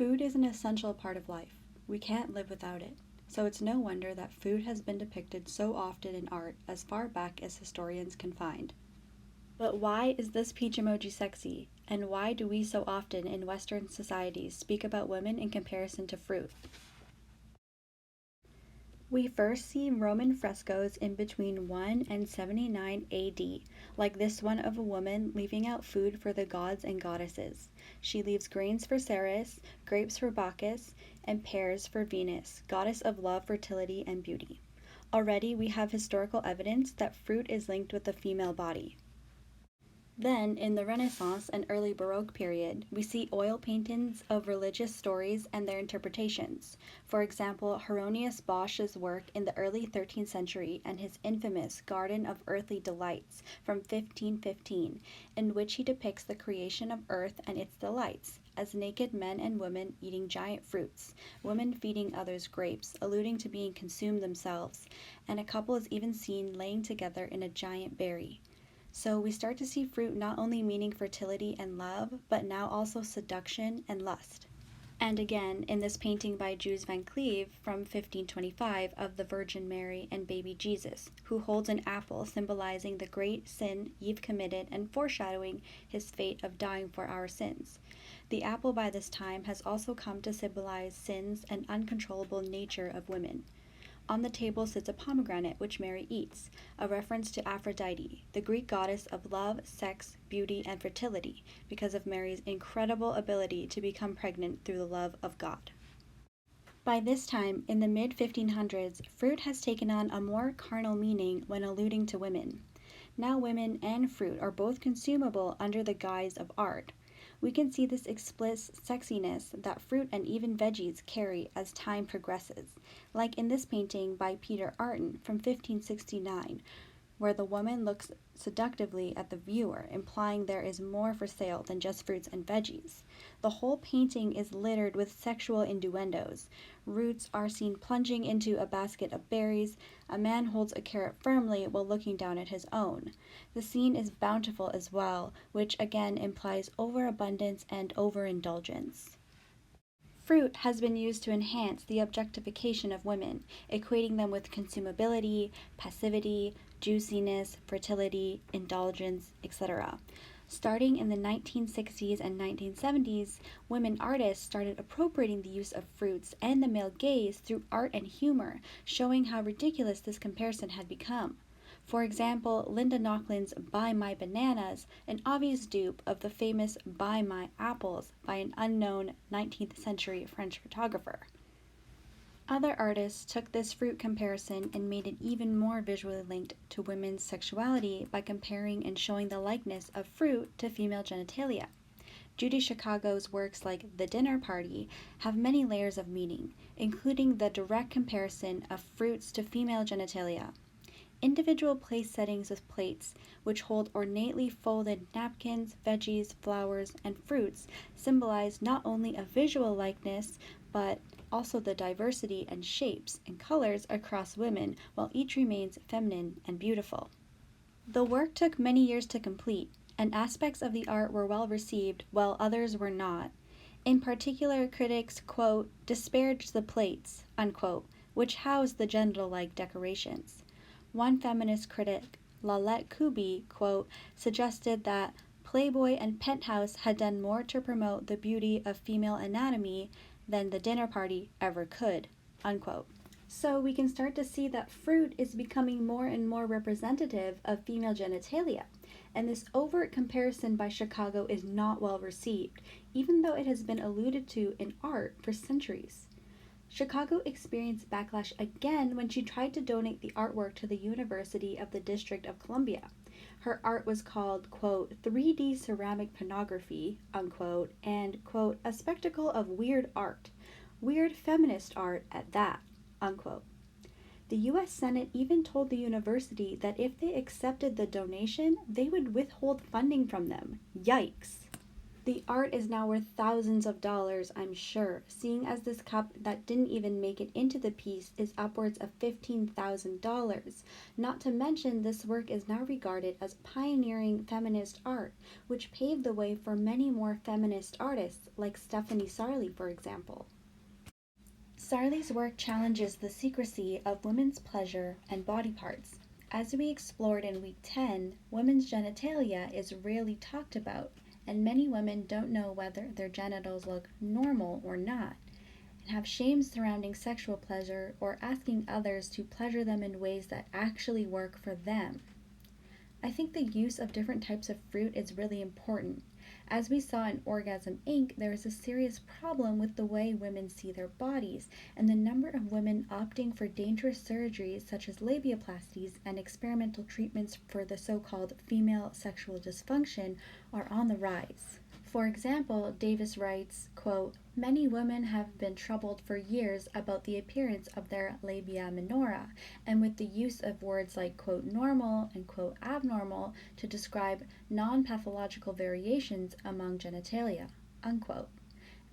Food is an essential part of life. We can't live without it. So it's no wonder that food has been depicted so often in art as far back as historians can find. But why is this peach emoji sexy? And why do we so often in Western societies speak about women in comparison to fruit? We first see Roman frescoes in between 1 and 79 AD, like this one of a woman leaving out food for the gods and goddesses. She leaves grains for Ceres, grapes for Bacchus, and pears for Venus, goddess of love, fertility, and beauty. Already we have historical evidence that fruit is linked with the female body. Then, in the Renaissance and early Baroque period, we see oil paintings of religious stories and their interpretations. For example, Hieronymus Bosch's work in the early 13th century and his infamous Garden of Earthly Delights from 1515, in which he depicts the creation of earth and its delights, as naked men and women eating giant fruits, women feeding others grapes, alluding to being consumed themselves, and a couple is even seen laying together in a giant berry. So we start to see fruit not only meaning fertility and love, but now also seduction and lust. And again, in this painting by Jules Van Cleve from 1525 of the Virgin Mary and baby Jesus, who holds an apple symbolizing the great sin Eve committed and foreshadowing his fate of dying for our sins. The apple by this time has also come to symbolize sins and uncontrollable nature of women. On the table sits a pomegranate, which Mary eats, a reference to Aphrodite, the Greek goddess of love, sex, beauty, and fertility, because of Mary's incredible ability to become pregnant through the love of God. By this time, in the mid-1500s, fruit has taken on a more carnal meaning when alluding to women. Now women and fruit are both consumable under the guise of art. We can see this explicit sexiness that fruit and even veggies carry as time progresses, like in this painting by Peter Arton from 1569, where the woman looks seductively at the viewer, implying there is more for sale than just fruits and veggies. The whole painting is littered with sexual innuendos. Roots are seen plunging into a basket of berries. A man holds a carrot firmly while looking down at his own. The scene is bountiful as well, which again implies overabundance and overindulgence. Fruit has been used to enhance the objectification of women, equating them with consumability, passivity, juiciness, fertility, indulgence, etc. Starting in the 1960s and 1970s, women artists started appropriating the use of fruits and the male gaze through art and humor, showing how ridiculous this comparison had become. For example, Linda Nochlund's Buy My Bananas, an obvious dupe of the famous Buy My Apples by an unknown 19th century French photographer. Other artists took this fruit comparison and made it even more visually linked to women's sexuality by comparing and showing the likeness of fruit to female genitalia. Judy Chicago's works like The Dinner Party have many layers of meaning, including the direct comparison of fruits to female genitalia. Individual place settings with plates, which hold ornately folded napkins, veggies, flowers, and fruits, symbolize not only a visual likeness, but also the diversity and shapes and colors across women, while each remains feminine and beautiful. The work took many years to complete, and aspects of the art were well received, while others were not. In particular, critics, quote, disparaged the plates, unquote, which housed the genital-like decorations. One feminist critic, Lalette Kubi, quote, suggested that Playboy and Penthouse had done more to promote the beauty of female anatomy than The Dinner Party ever could, unquote. So we can start to see that fruit is becoming more and more representative of female genitalia, and this overt comparison by Chicago is not well received, even though it has been alluded to in art for centuries. Chicago experienced backlash again when she tried to donate the artwork to the University of the District of Columbia. Her art was called, quote, 3D ceramic pornography, unquote, and, quote, a spectacle of weird art, weird feminist art at that, unquote. The U.S. Senate even told the university that if they accepted the donation, they would withhold funding from them. Yikes! The art is now worth thousands of dollars, I'm sure, seeing as this cup that didn't even make it into the piece is upwards of $15,000. Not to mention, this work is now regarded as pioneering feminist art, which paved the way for many more feminist artists, like Stephanie Sarli, for example. Sarli's work challenges the secrecy of women's pleasure and body parts. As we explored in week 10, women's genitalia is rarely talked about, and many women don't know whether their genitals look normal or not, and have shame surrounding sexual pleasure or asking others to pleasure them in ways that actually work for them. I think the use of different types of fruit is really important. As we saw in Orgasm Inc., there is a serious problem with the way women see their bodies, and the number of women opting for dangerous surgeries such as labiaplasties and experimental treatments for the so-called female sexual dysfunction are on the rise. For example, Davis writes, quote, "Many women have been troubled for years about the appearance of their labia minora, and with the use of words like, quote, normal and, quote, abnormal to describe non-pathological variations among genitalia," unquote.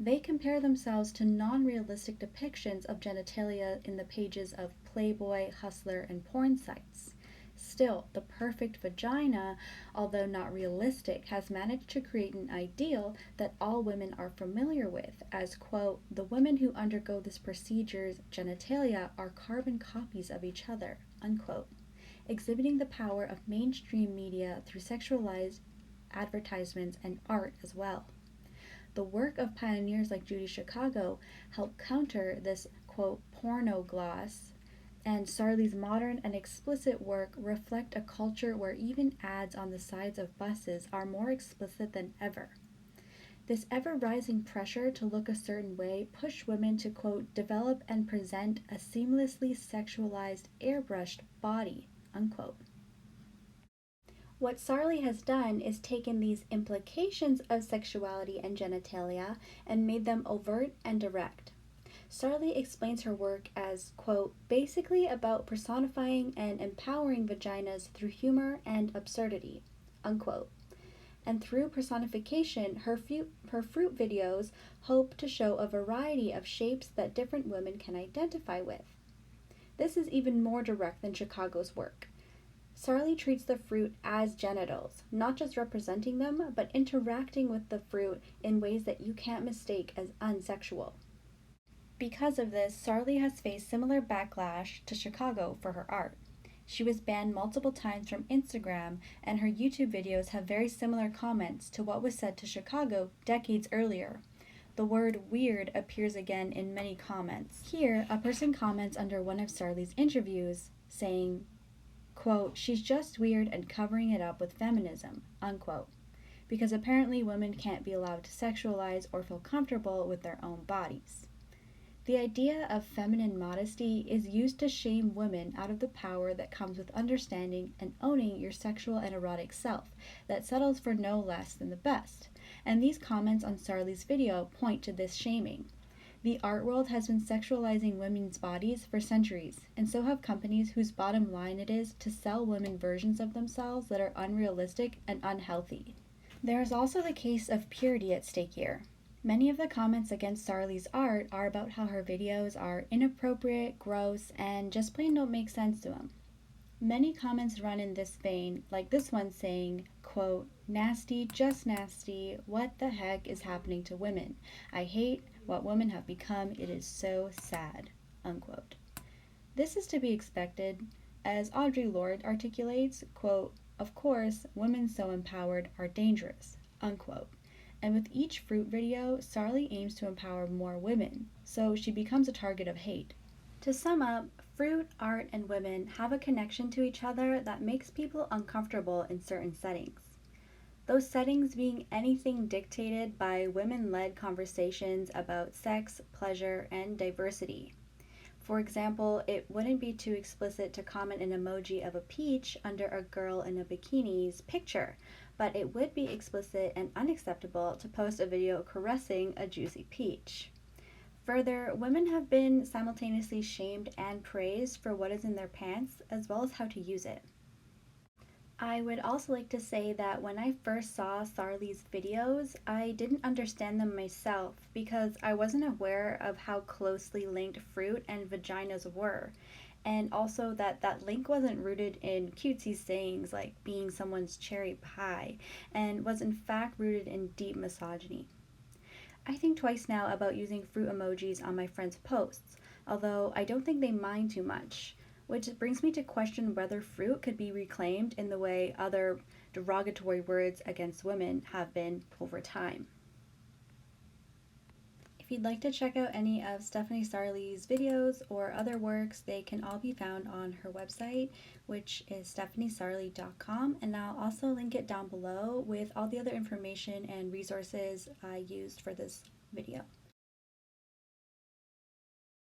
They compare themselves to non-realistic depictions of genitalia in the pages of Playboy, Hustler, and porn sites. Still, the perfect vagina, although not realistic, has managed to create an ideal that all women are familiar with, as, quote, "The women who undergo this procedure's genitalia are carbon copies of each other," unquote, exhibiting the power of mainstream media through sexualized advertisements and art as well. The work of pioneers like Judy Chicago helped counter this, quote, porno gloss, and Sarli's modern and explicit work reflect a culture where even ads on the sides of buses are more explicit than ever. This ever-rising pressure to look a certain way pushed women to, quote, "develop and present a seamlessly sexualized, airbrushed body," unquote. What Sarli has done is taken these implications of sexuality and genitalia and made them overt and direct. Sarli explains her work as, quote, "basically about personifying and empowering vaginas through humor and absurdity," unquote. And through personification, her fruit videos hope to show a variety of shapes that different women can identify with. This is even more direct than Chicago's work. Sarli treats the fruit as genitals, not just representing them, but interacting with the fruit in ways that you can't mistake as unsexual. Because of this, Sarli has faced similar backlash to Chicago for her art. She was banned multiple times from Instagram, and her YouTube videos have very similar comments to what was said to Chicago decades earlier. The word weird appears again in many comments. Here, a person comments under one of Sarli's interviews, saying, quote, "She's just weird and covering it up with feminism," unquote, because apparently women can't be allowed to sexualize or feel comfortable with their own bodies. The idea of feminine modesty is used to shame women out of the power that comes with understanding and owning your sexual and erotic self that settles for no less than the best, and these comments on Sarli's video point to this shaming. The art world has been sexualizing women's bodies for centuries, and so have companies whose bottom line it is to sell women versions of themselves that are unrealistic and unhealthy. There is also the case of purity at stake here. Many of the comments against Sarli's art are about how her videos are inappropriate, gross, and just plain don't make sense to them. Many comments run in this vein, like this one saying, quote, "Nasty, just nasty, what the heck is happening to women? I hate what women have become, it is so sad," unquote. This is to be expected, as Audre Lorde articulates, quote, "Of course, women so empowered are dangerous," unquote. And with each fruit video, Sarli aims to empower more women, so she becomes a target of hate. To sum up, fruit, art, and women have a connection to each other that makes people uncomfortable in certain settings. Those settings being anything dictated by women-led conversations about sex, pleasure, and diversity. For example, it wouldn't be too explicit to comment an emoji of a peach under a girl in a bikini's picture, but it would be explicit and unacceptable to post a video caressing a juicy peach. Further, women have been simultaneously shamed and praised for what is in their pants, as well as how to use it. I would also like to say that when I first saw Sarli's videos, I didn't understand them myself because I wasn't aware of how closely linked fruit and vaginas were. And also that that link wasn't rooted in cutesy sayings like being someone's cherry pie, and was in fact rooted in deep misogyny. I think twice now about using fruit emojis on my friends' posts, although I don't think they mind too much. Which brings me to question whether fruit could be reclaimed in the way other derogatory words against women have been over time. If you'd like to check out any of Stephanie Sarli's videos or other works, they can all be found on her website, which is stephaniesarli.com, and I'll also link it down below with all the other information and resources I used for this video.